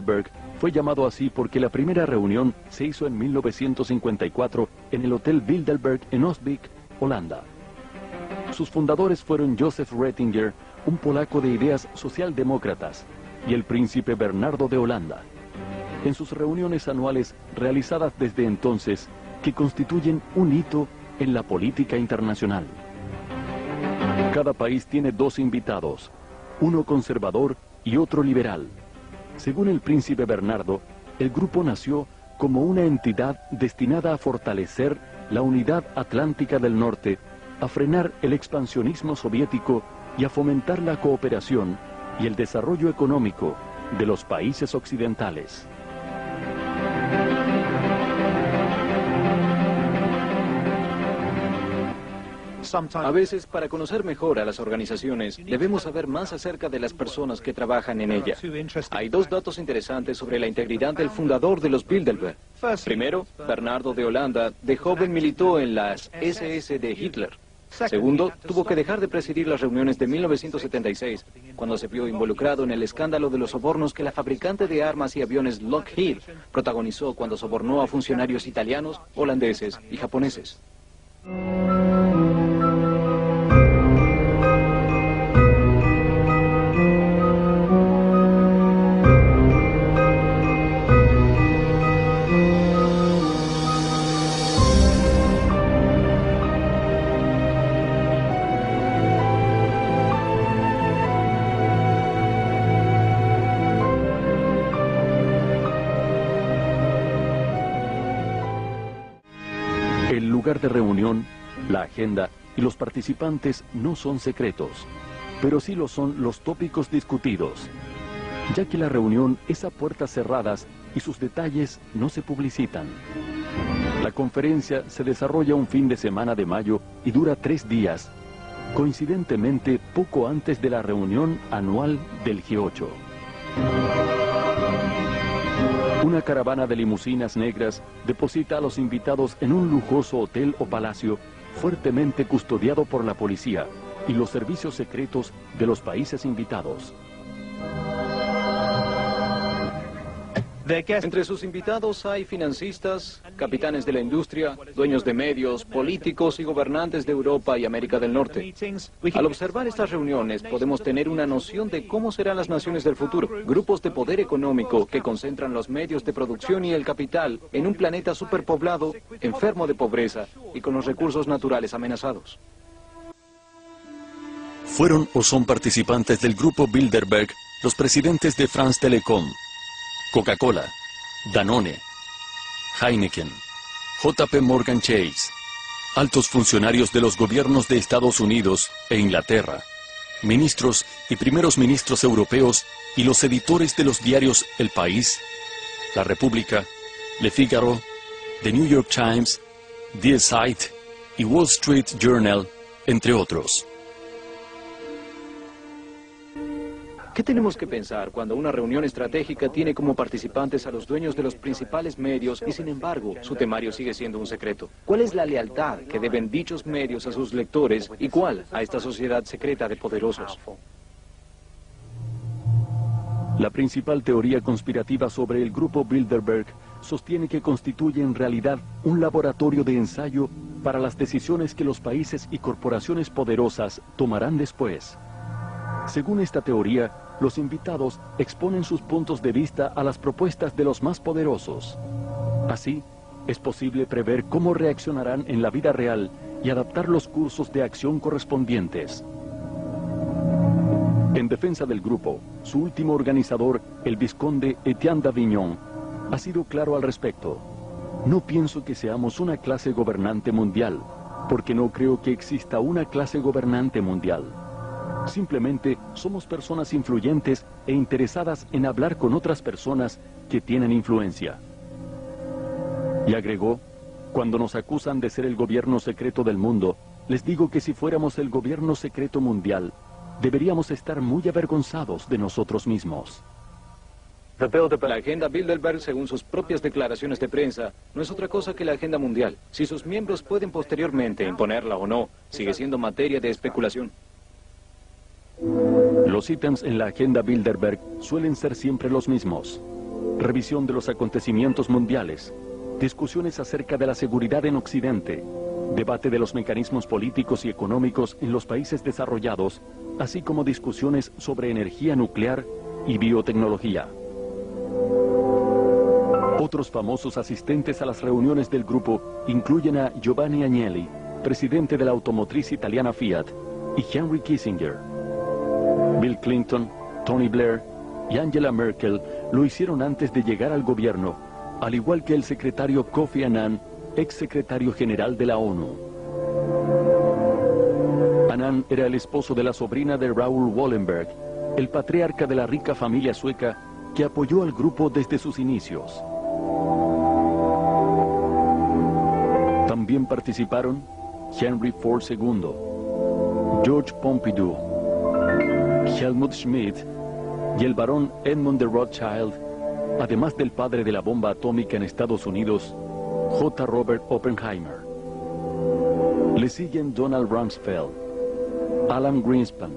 Bilderberg fue llamado así porque la primera reunión se hizo en 1954 en el Hotel Bilderberg en Osbeek, Holanda. Sus fundadores fueron Joseph Ratzinger, un polaco de ideas socialdemócratas, y el príncipe Bernardo de Holanda. En sus reuniones anuales realizadas desde entonces, que constituyen un hito en la política internacional. Cada país tiene dos invitados, uno conservador y otro liberal. Según el príncipe Bernardo, el grupo nació como una entidad destinada a fortalecer la unidad atlántica del norte, a frenar el expansionismo soviético y a fomentar la cooperación y el desarrollo económico de los países occidentales. A veces, para conocer mejor a las organizaciones, debemos saber más acerca de las personas que trabajan en ella. Hay dos datos interesantes sobre la integridad del fundador de los Bilderberg. Primero, Bernardo de Holanda de joven militó en las SS de Hitler. Segundo, tuvo que dejar de presidir las reuniones de 1976, cuando se vio involucrado en el escándalo de los sobornos que la fabricante de armas y aviones Lockheed protagonizó cuando sobornó a funcionarios italianos, holandeses y japoneses. El lugar de reunión, la agenda y los participantes no son secretos, pero sí lo son los tópicos discutidos, ya que la reunión es a puertas cerradas y sus detalles no se publicitan. La conferencia se desarrolla un fin de semana de mayo y dura 3 días, coincidentemente poco antes de la reunión anual del G8. Una caravana de limusinas negras deposita a los invitados en un lujoso hotel o palacio fuertemente custodiado por la policía y los servicios secretos de los países invitados. Entre sus invitados hay financistas, capitanes de la industria, dueños de medios, políticos y gobernantes de Europa y América del Norte. Al observar estas reuniones podemos tener una noción de cómo serán las naciones del futuro, grupos de poder económico que concentran los medios de producción y el capital en un planeta superpoblado, enfermo de pobreza y con los recursos naturales amenazados. Fueron o son participantes del grupo Bilderberg los presidentes de France Telecom, Coca-Cola, Danone, Heineken, JP Morgan Chase, altos funcionarios de los gobiernos de Estados Unidos e Inglaterra, ministros y primeros ministros europeos y los editores de los diarios El País, La República, Le Figaro, The New York Times, Die Zeit y Wall Street Journal, entre otros. ¿Qué tenemos que pensar cuando una reunión estratégica tiene como participantes a los dueños de los principales medios y sin embargo su temario sigue siendo un secreto? ¿Cuál es la lealtad que deben dichos medios a sus lectores y cuál a esta sociedad secreta de poderosos? La principal teoría conspirativa sobre el grupo Bilderberg sostiene que constituye en realidad un laboratorio de ensayo para las decisiones que los países y corporaciones poderosas tomarán después. Según esta teoría, los invitados exponen sus puntos de vista a las propuestas de los más poderosos. Así, es posible prever cómo reaccionarán en la vida real y adaptar los cursos de acción correspondientes. En defensa del grupo, su último organizador, el vizconde Etienne d'Avignon, ha sido claro al respecto. No pienso que seamos una clase gobernante mundial, porque no creo que exista una clase gobernante mundial. Simplemente somos personas influyentes e interesadas en hablar con otras personas que tienen influencia. Y agregó, cuando nos acusan de ser el gobierno secreto del mundo, les digo que si fuéramos el gobierno secreto mundial, deberíamos estar muy avergonzados de nosotros mismos. La agenda Bilderberg, según sus propias declaraciones de prensa, no es otra cosa que la agenda mundial. Si sus miembros pueden posteriormente imponerla o no, sigue siendo materia de especulación. Los ítems en la agenda Bilderberg suelen ser siempre los mismos. revisión de los acontecimientos mundiales, discusiones acerca de la seguridad en Occidente, debate de los mecanismos políticos y económicos en los países desarrollados, así como discusiones sobre energía nuclear y biotecnología. Otros famosos asistentes a las reuniones del grupo incluyen a Giovanni Agnelli, presidente de la automotriz italiana Fiat, y Henry Kissinger. Bill Clinton, Tony Blair y Angela Merkel lo hicieron antes de llegar al gobierno, al igual que el secretario Kofi Annan, ex secretario general de la ONU. Annan era el esposo de la sobrina de Raoul Wallenberg, el patriarca de la rica familia sueca que apoyó al grupo desde sus inicios. También participaron Henry Ford II, George Pompidou, Helmut Schmidt y el barón Edmund de Rothschild, además del padre de la bomba atómica en Estados Unidos, J. Robert Oppenheimer. Le siguen Donald Rumsfeld, Alan Greenspan,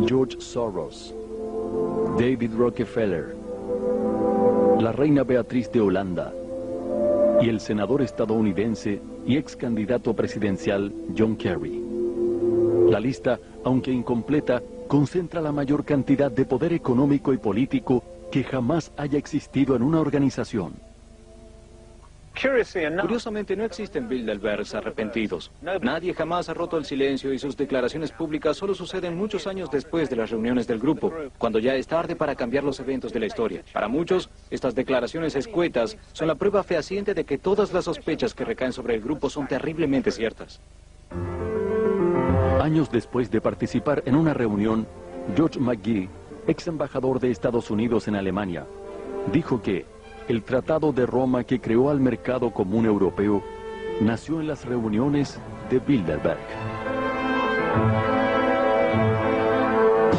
George Soros, David Rockefeller, la reina Beatriz de Holanda y el senador estadounidense y ex candidato presidencial John Kerry. La lista, aunque incompleta, concentra la mayor cantidad de poder económico y político que jamás haya existido en una organización. Curiosamente, no existen Bilderbergs arrepentidos. Nadie jamás ha roto el silencio y sus declaraciones públicas solo suceden muchos años después de las reuniones del grupo, cuando ya es tarde para cambiar los eventos de la historia. Para muchos, estas declaraciones escuetas son la prueba fehaciente de que todas las sospechas que recaen sobre el grupo son terriblemente ciertas. Años después de participar en una reunión, George McGee, ex embajador de Estados Unidos en Alemania, dijo que el Tratado de Roma que creó al mercado común europeo nació en las reuniones de Bilderberg.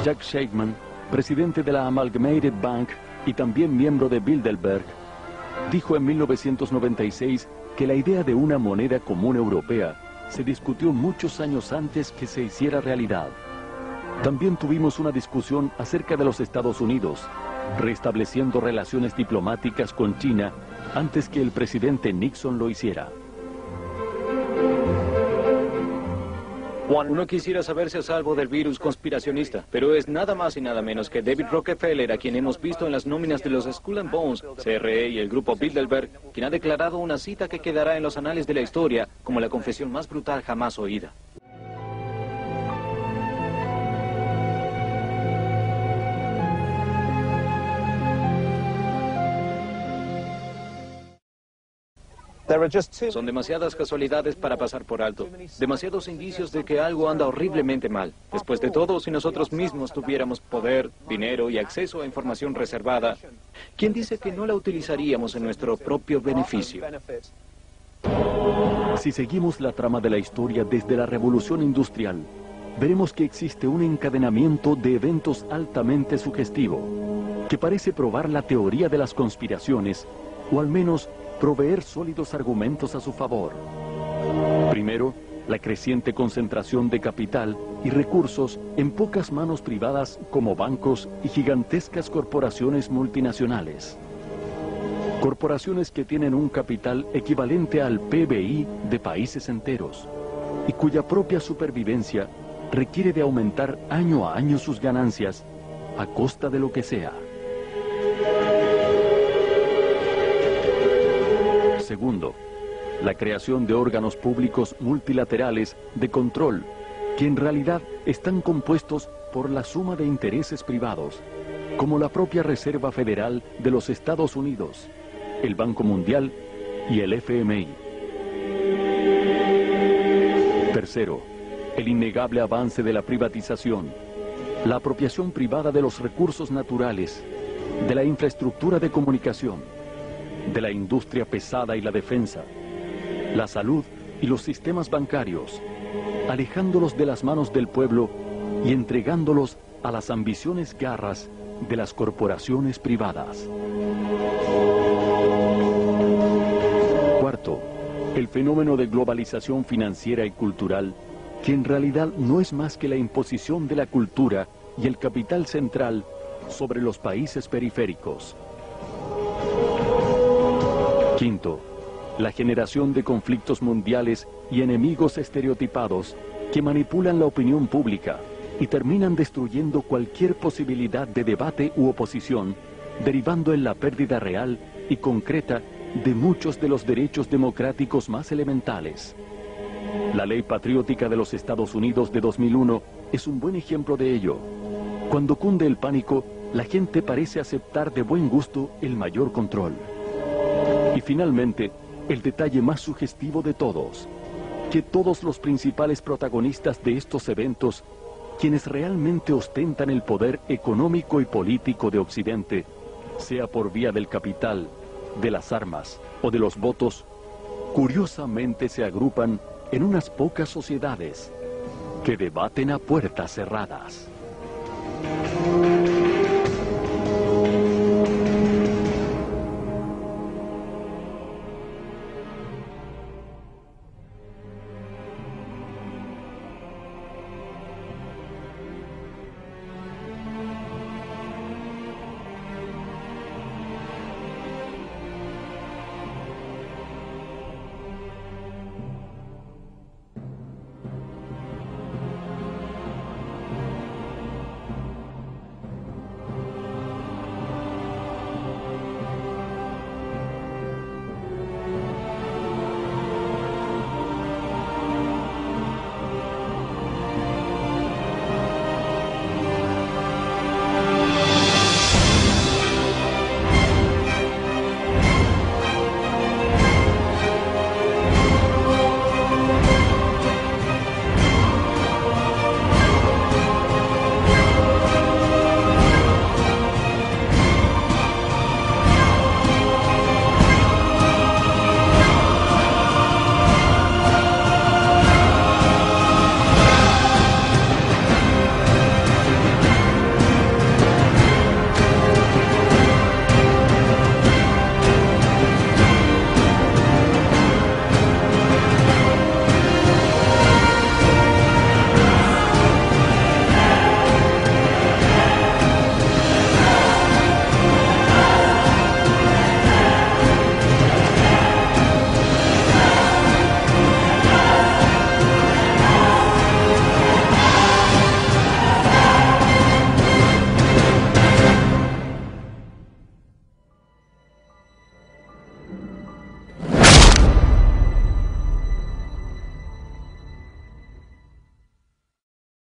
Jack Shakeman, presidente de la Amalgamated Bank y también miembro de Bilderberg, dijo en 1996 que la idea de una moneda común europea se discutió muchos años antes que se hiciera realidad. También tuvimos una discusión acerca de los Estados Unidos, restableciendo relaciones diplomáticas con China antes que el presidente Nixon lo hiciera. Uno quisiera saberse a salvo del virus conspiracionista, pero es nada más y nada menos que David Rockefeller, a quien hemos visto en las nóminas de los Skull and Bones, CRE y el grupo Bilderberg, quien ha declarado una cita que quedará en los anales de la historia como la confesión más brutal jamás oída. Son demasiadas casualidades para pasar por alto, demasiados indicios de que algo anda horriblemente mal. Después de todo, si nosotros mismos tuviéramos poder, dinero y acceso a información reservada, ¿quién dice que no la utilizaríamos en nuestro propio beneficio? Si seguimos la trama de la historia desde la Revolución Industrial, veremos que existe un encadenamiento de eventos altamente sugestivo, que parece probar la teoría de las conspiraciones, o al menos proveer sólidos argumentos a su favor. Primero, la creciente concentración de capital y recursos en pocas manos privadas como bancos y gigantescas corporaciones multinacionales. Corporaciones que tienen un capital equivalente al PBI de países enteros y cuya propia supervivencia requiere de aumentar año a año sus ganancias a costa de lo que sea. Segundo, la creación de órganos públicos multilaterales de control, que en realidad están compuestos por la suma de intereses privados, como la propia Reserva Federal de los Estados Unidos, el Banco Mundial y el FMI. Tercero, el innegable avance de la privatización, la apropiación privada de los recursos naturales, de la infraestructura de comunicación, de la industria pesada y la defensa, la salud y los sistemas bancarios, alejándolos de las manos del pueblo y entregándolos a las ambiciones garras de las corporaciones privadas. Cuarto, el fenómeno de globalización financiera y cultural, que en realidad no es más que la imposición de la cultura y el capital central sobre los países periféricos. Quinto, la generación de conflictos mundiales y enemigos estereotipados que manipulan la opinión pública y terminan destruyendo cualquier posibilidad de debate u oposición, derivando en la pérdida real y concreta de muchos de los derechos democráticos más elementales. La Ley Patriótica de los Estados Unidos de 2001 es un buen ejemplo de ello. Cuando cunde el pánico, la gente parece aceptar de buen gusto el mayor control. Y finalmente, el detalle más sugestivo de todos, que todos los principales protagonistas de estos eventos, quienes realmente ostentan el poder económico y político de Occidente, sea por vía del capital, de las armas o de los votos, curiosamente se agrupan en unas pocas sociedades que debaten a puertas cerradas.